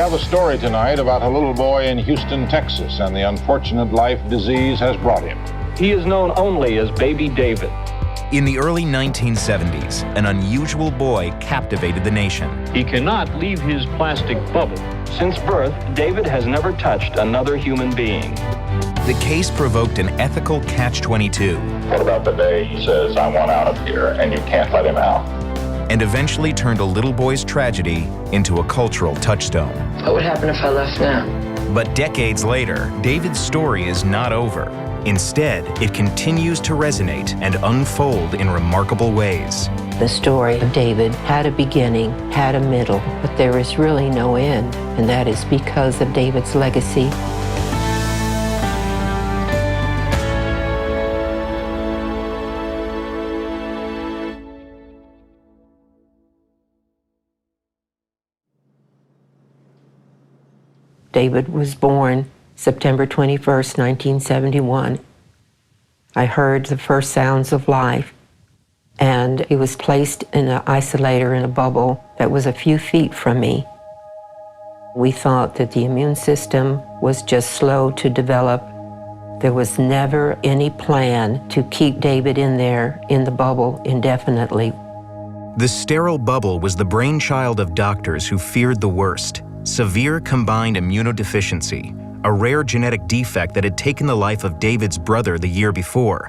have a story tonight about a little boy in Houston, Texas, and the unfortunate life disease has brought him. He is known only as Baby David. In the early 1970s, an unusual boy captivated the nation. He cannot leave his plastic bubble. Since birth, David has never touched another human being. The case provoked an ethical catch-22. What about the day he says, I want out of here, and you can't let him out? And eventually turned a little boy's tragedy into a cultural touchstone. What would happen if I left now? But decades later, David's story is not over. Instead, it continues to resonate and unfold in remarkable ways. The story of David had a beginning, had a middle, but there is really no end, and that is because of David's legacy. David was born September 21st, 1971. I heard the first sounds of life, and he was placed in an isolator in a bubble that was a few feet from me. We thought that the immune system was just slow to develop. There was never any plan to keep David in there in the bubble indefinitely. The sterile bubble was the brainchild of doctors who feared the worst: severe combined immunodeficiency, a rare genetic defect that had taken the life of David's brother the year before.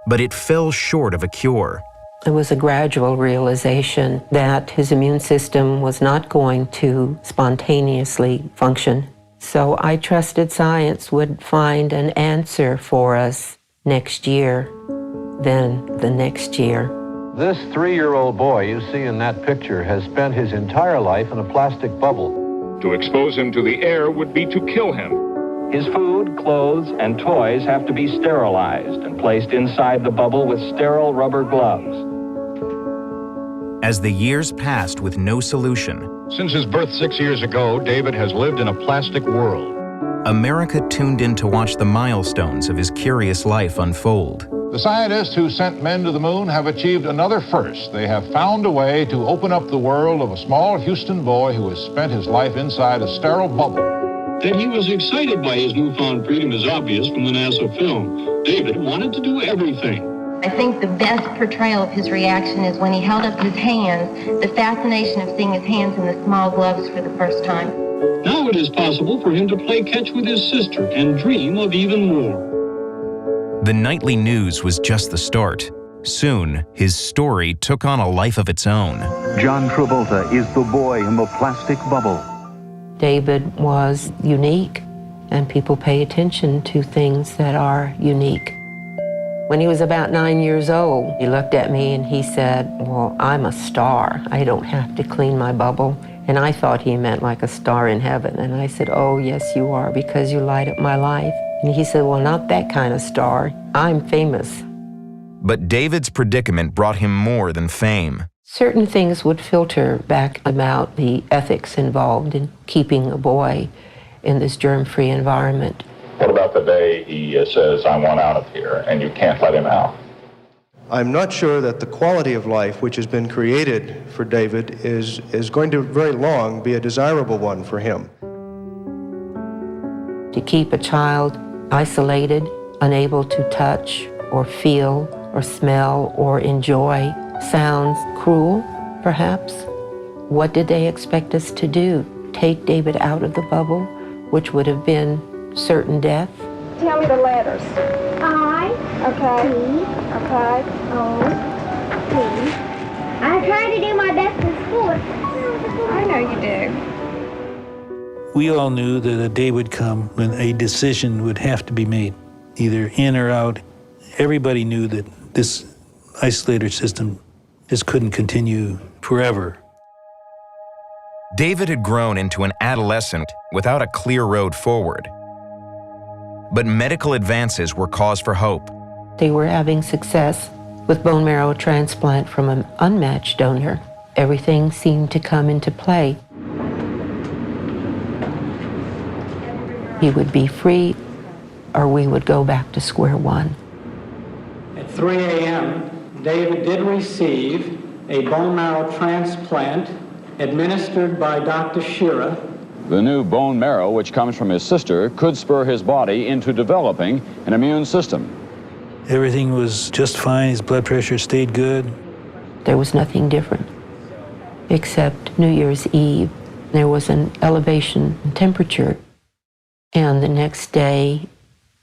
But it fell short of a cure. It was a gradual realization that his immune system was not going to spontaneously function. So I trusted science would find an answer for us next year, then the next year. This 3-year-old boy you see in that picture has spent his entire life in a plastic bubble. To expose him to the air would be to kill him. His food, clothes, and toys have to be sterilized and placed inside the bubble with sterile rubber gloves. As the years passed with no solution, Since his birth 6 years ago, David has lived in a plastic world. America tuned in to watch the milestones of his curious life unfold. The scientists who sent men to the moon have achieved another first. They have found a way to open up the world of a small Houston boy who has spent his life inside a sterile bubble. That he was excited by his newfound freedom is obvious from the NASA film. David wanted to do everything. I think the best portrayal of his reaction is when he held up his hands, the fascination of seeing his hands in the small gloves for the first time. Now it is possible for him to play catch with his sister and dream of even more. The nightly news was just the start. Soon, his story took on a life of its own. John Travolta is the boy in the plastic bubble. David was unique, and people pay attention to things that are unique. When he was about 9 years old, he looked at me and he said, "Well, I'm a star. I don't have to clean my bubble." And I thought he meant like a star in heaven. And I said, "Oh, yes, you are, because you light up my life." And he said, "Well, not that kind of star. I'm famous." But David's predicament brought him more than fame. Certain things would filter back about the ethics involved in keeping a boy in this germ-free environment. What about the day he says, I want out of here, and you can't let him out? I'm not sure that the quality of life which has been created for David is going to very long be a desirable one for him. To keep a child isolated, unable to touch or feel or smell or enjoy sounds cruel, perhaps. What did they expect us to do? Take David out of the bubble, which would have been certain death? Tell me the letters. I. Okay. T. Okay. O. P. I try to do my best in school. I know you do. We all knew that a day would come when a decision would have to be made, either in or out. Everybody knew that this isolator system just couldn't continue forever. David had grown into an adolescent without a clear road forward. But medical advances were cause for hope. They were having success with bone marrow transplant from an unmatched donor. Everything seemed to come into play. He would be free, or we would go back to square one. At 3 a.m., David did receive a bone marrow transplant administered by Dr. Shira The new bone marrow, which comes from his sister, could spur his body into developing an immune system. Everything was just fine. His blood pressure stayed good. There was nothing different, except New Year's Eve. There was an elevation in temperature, and the next day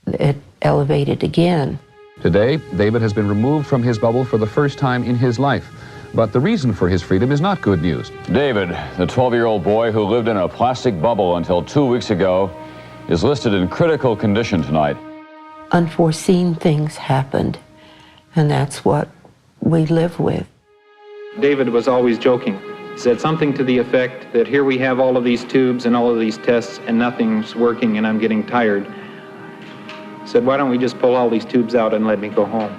it elevated again. Today, David has been removed from his bubble for the first time in his life. But the reason for his freedom is not good news. David, the 12-year-old boy who lived in a plastic bubble until 2 weeks ago, is listed in critical condition tonight. Unforeseen things happened, and that's what we live with. David was always joking. He said something to the effect that here we have all of these tubes and all of these tests and nothing's working and I'm getting tired. He said, why don't we just pull all these tubes out and let me go home?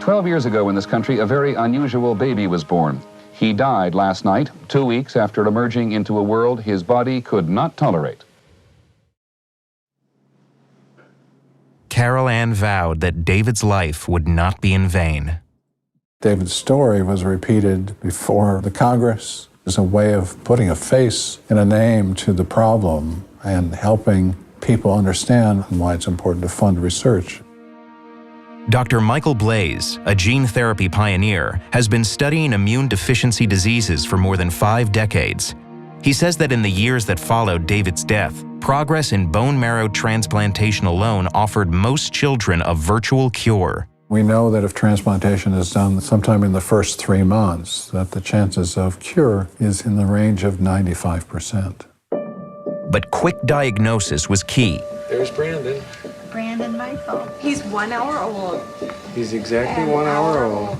12 years ago in this country, a very unusual baby was born. He died last night, 2 weeks after emerging into a world his body could not tolerate. Carol Ann vowed that David's life would not be in vain. David's story was repeated before the Congress as a way of putting a face and a name to the problem and helping people understand why it's important to fund research. Dr. Michael Blaze, a gene therapy pioneer, has been studying immune deficiency diseases for more than 5 decades. He says that in the years that followed David's death, progress in bone marrow transplantation alone offered most children a virtual cure. We know that if transplantation is done sometime in the first 3 months, that the chances of cure is in the range of 95%. But quick diagnosis was key. There's Brandon. Brandon Michael. He's 1 hour old. He's exactly 1 hour old.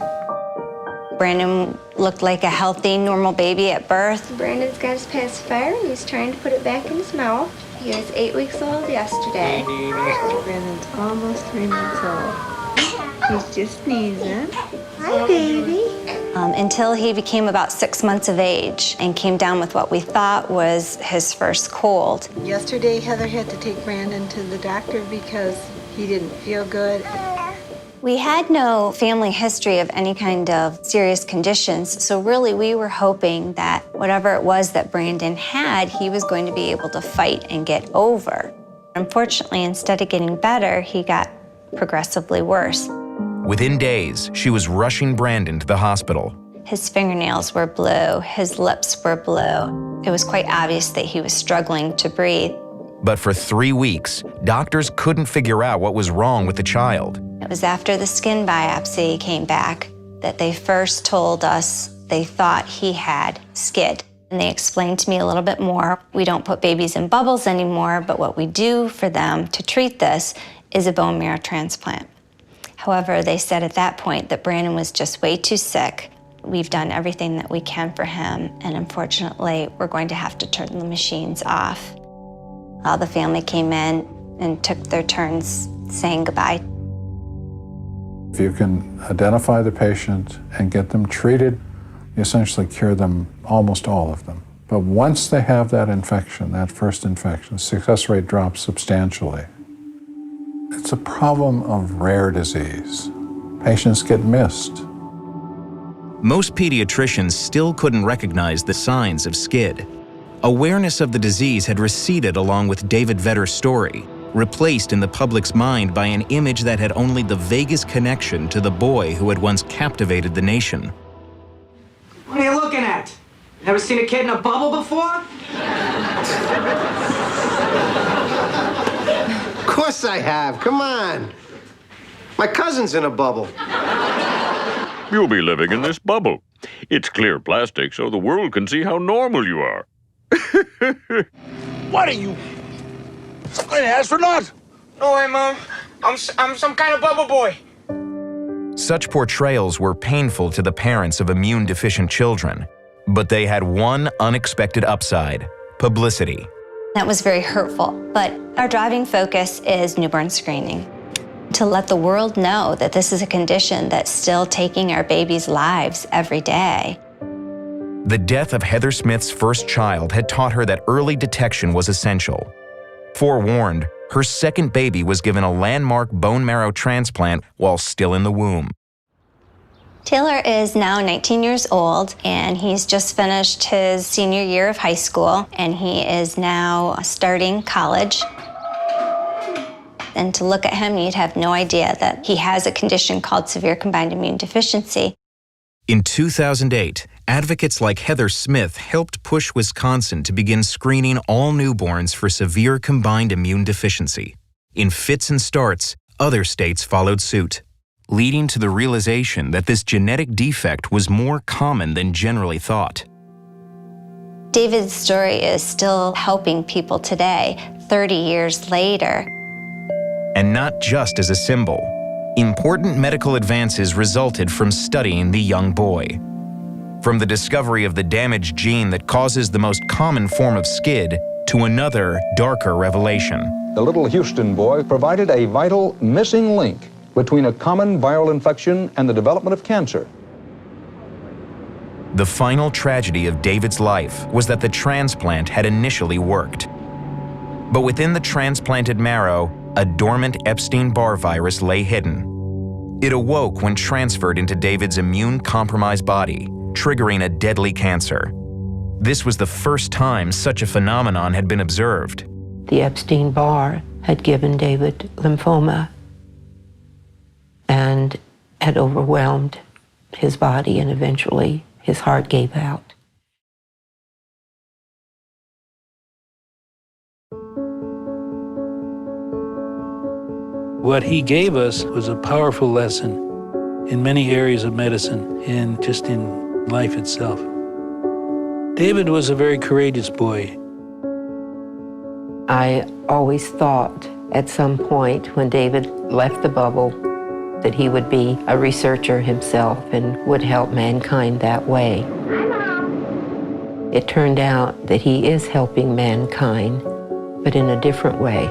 Brandon looked like a healthy, normal baby at birth. Brandon's got his pacifier and he's trying to put it back in his mouth. He was 8 weeks old yesterday. Brandon's almost 3 months old. He's just sneezing. Hi, baby. Until he became about 6 months of age and came down with what we thought was his first cold. Yesterday, Heather had to take Brandon to the doctor because he didn't feel good. We had no family history of any kind of serious conditions, so really we were hoping that whatever it was that Brandon had, he was going to be able to fight and get over. Unfortunately, instead of getting better, he got progressively worse. Within days, she was rushing Brandon to the hospital. His fingernails were blue, his lips were blue. It was quite obvious that he was struggling to breathe. But for 3 weeks, doctors couldn't figure out what was wrong with the child. It was after the skin biopsy came back that they first told us they thought he had SCID. And they explained to me a little bit more. We don't put babies in bubbles anymore, but what we do for them to treat this is a bone marrow transplant. However, they said at that point that Brandon was just way too sick. We've done everything that we can for him, and unfortunately, we're going to have to turn the machines off. All the family came in and took their turns saying goodbye. If you can identify the patient and get them treated, you essentially cure them, almost all of them. But once they have that infection, that first infection, the success rate drops substantially. It's a problem of rare disease. Patients get missed. Most pediatricians still couldn't recognize the signs of SCID. Awareness of the disease had receded along with David Vedder's story, replaced in the public's mind by an image that had only the vaguest connection to the boy who had once captivated the nation. What are you looking at? Never seen a kid in a bubble before? Of course I have. Come on. My cousin's in a bubble. You'll be living in this bubble. It's clear plastic, so the world can see how normal you are. What are you? An astronaut? No, I'm some kind of bubble boy. Such portrayals were painful to the parents of immune-deficient children, but they had one unexpected upside: publicity. That was very hurtful, but our driving focus is newborn screening. To let the world know that this is a condition that's still taking our babies' lives every day. The death of Heather Smith's first child had taught her that early detection was essential. Forewarned, her second baby was given a landmark bone marrow transplant while still in the womb. Taylor is now 19 years old, and he's just finished his senior year of high school, and he is now starting college. And to look at him, you'd have no idea that he has a condition called severe combined immune deficiency. In 2008, advocates like Heather Smith helped push Wisconsin to begin screening all newborns for severe combined immune deficiency. In fits and starts, other states followed suit, leading to the realization that this genetic defect was more common than generally thought. David's story is still helping people today, 30 years later. And not just as a symbol. Important medical advances resulted from studying the young boy. From the discovery of the damaged gene that causes the most common form of SCID to another, darker revelation. The little Houston boy provided a vital missing link between a common viral infection and the development of cancer. The final tragedy of David's life was that the transplant had initially worked. But within the transplanted marrow, a dormant Epstein-Barr virus lay hidden. It awoke when transferred into David's immune-compromised body, triggering a deadly cancer. This was the first time such a phenomenon had been observed. The Epstein-Barr had given David lymphoma and had overwhelmed his body, and eventually his heart gave out. What he gave us was a powerful lesson in many areas of medicine and just in life itself. David was a very courageous boy. I always thought at some point when David left the bubble that he would be a researcher himself and would help mankind that way. It turned out that he is helping mankind, but in a different way.